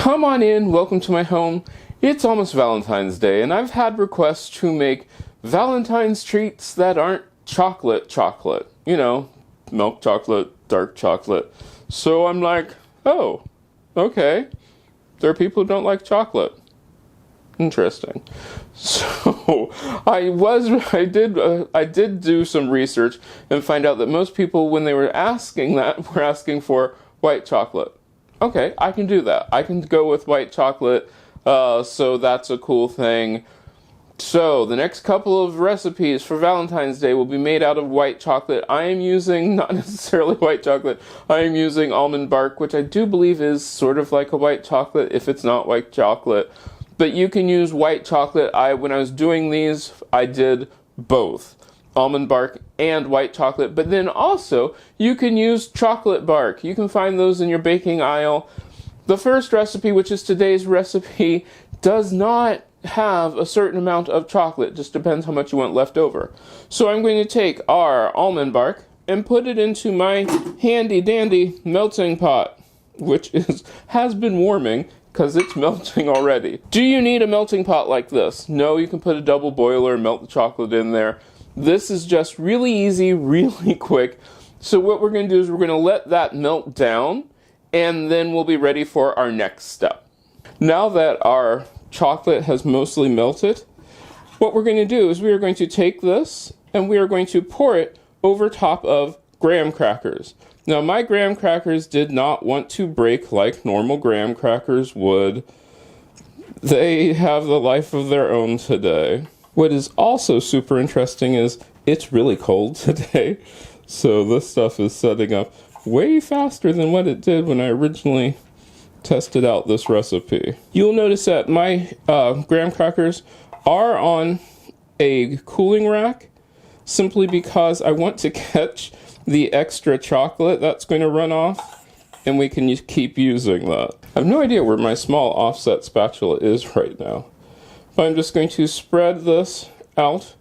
Come on in, welcome to my home. It's almost Valentine's Day, and I've had requests to make Valentine's treats that aren't chocolate. You know, milk chocolate, dark chocolate. So I'm like, oh, okay. There are people who don't like chocolate. Interesting. So I did do some research and find out that most people, when they were asking that, were asking for white chocolate. Okay, I can do that. I can go with white chocolate, so that's a cool thing. So the next couple of recipes for Valentine's Day will be made out of white chocolate. I am using not necessarily white chocolate. I am using almond bark, which I do believe is sort of like a white chocolate if it's not white chocolate. But you can use white chocolate. When I was doing these, I did both. Almond bark and white chocolate, but then also you can use chocolate bark. You can find those in your baking aisle. The first recipe, which is today's recipe, does not have a certain amount of chocolate. It just depends how much you want left over. So I'm going to take our almond bark and put it into my handy dandy melting pot, which has been warming because it's melting already. Do you need a melting pot like this? No, you can put a double boiler and melt the chocolate in there. This is just really easy, really quick. So what we're going to do is we're going to let that melt down, and then we'll be ready for our next step. Now that our chocolate has mostly melted, what we're going to do is we are going to take this and we are going to pour it over top of graham crackers. Now my graham crackers did not want to break like normal graham crackers would. They have the life of their own today. What is also super interesting is it's really cold today, so this stuff is setting up way faster than what it did when I originally tested out this recipe. You'll notice that my graham crackers are on a cooling rack simply because I want to catch the extra chocolate that's going to run off, and we can keep using that. I have no idea where my small offset spatula is right now. I'm just going to spread this out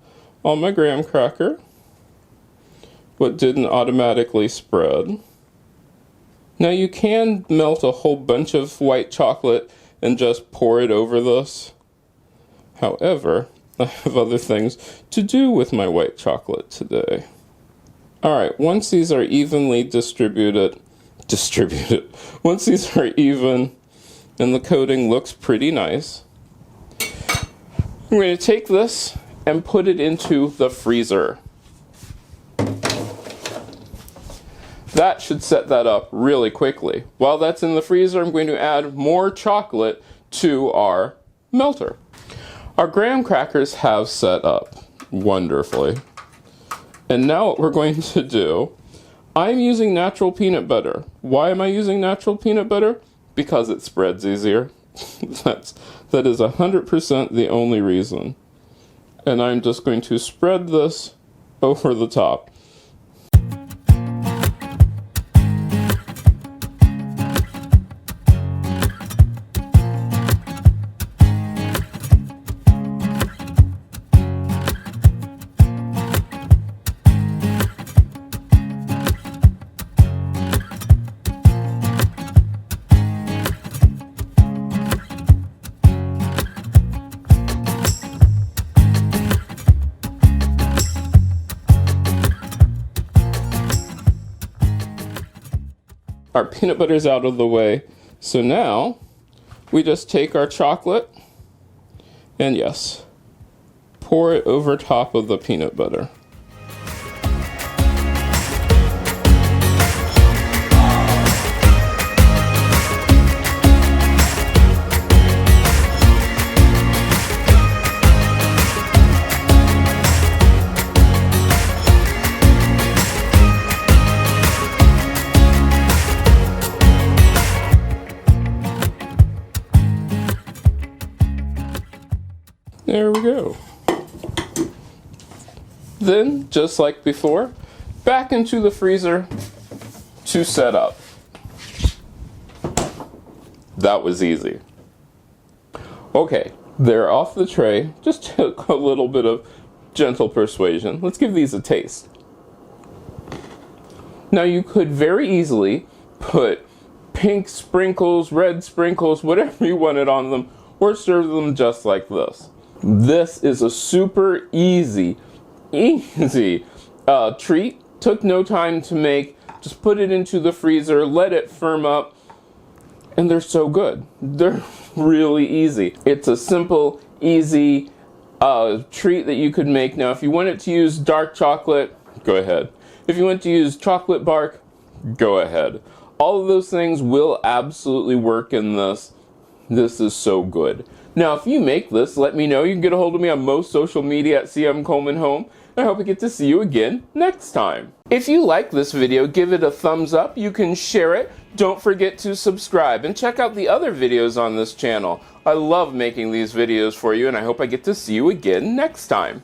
on my graham cracker, what didn't automatically spread. Now you can melt a whole bunch of white chocolate and just pour it over this. However, I have other things to do with my white chocolate today. Alright, once these are evenly distributed, once these are even and the coating looks pretty nice, I'm going to take this and put it into the freezer. That should set that up really quickly. While that's in the freezer, I'm going to add more chocolate to our melter. Our graham crackers have set up wonderfully. And now what we're going to do, I'm using natural peanut butter. Why am I using natural peanut butter? Because it spreads easier. That is 100% the only reason. And I'm just going to spread this over the top. Our peanut butter is out of the way, so now we just take our chocolate and yes, pour it over top of the peanut butter. There we go. Then, just like before, back into the freezer to set up. That was easy. Okay, they're off the tray. Just took a little bit of gentle persuasion. Let's give these a taste. Now you could very easily put pink sprinkles, red sprinkles, whatever you wanted on them, or serve them just like this. This is a super easy treat. Took no time to make. Just put it into the freezer, let it firm up, and they're so good. They're really easy. It's a simple, easy treat that you could make. Now, if you wanted to use dark chocolate, go ahead. If you want to use chocolate bark, go ahead. All of those things will absolutely work in this. This is so good. Now, if you make this, let me know. You can get a hold of me on most social media at CM Coleman Home. I hope I get to see you again next time. If you like this video, give it a thumbs up. You can share it. Don't forget to subscribe and check out the other videos on this channel. I love making these videos for you, and I hope I get to see you again next time.